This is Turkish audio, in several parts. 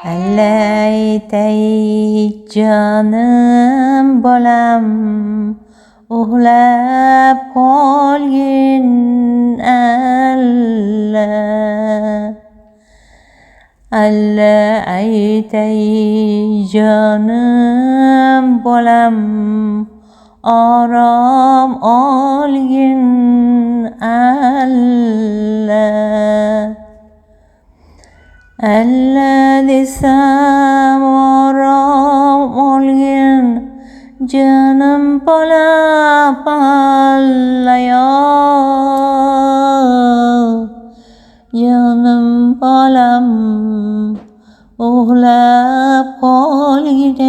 Elleytey canım bolam, uxlab qolgin alla. Alla aytay canım bolam, orom olgin alla. Alla desam orom olgin canım bolam alla ya. Canım bolam uxlab qolgin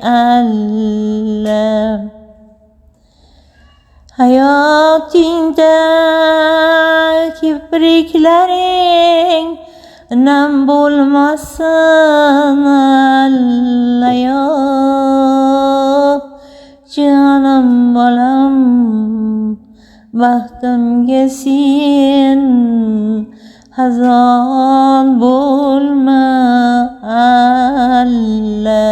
alla. Hayotingda kipriklaring nam bo'lmasin alla yo. Canım bolam baxtimga sen xazon bo'lma alla.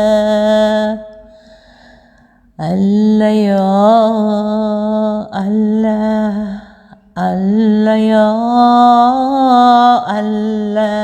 Alla yo, alla, alla yo, alla.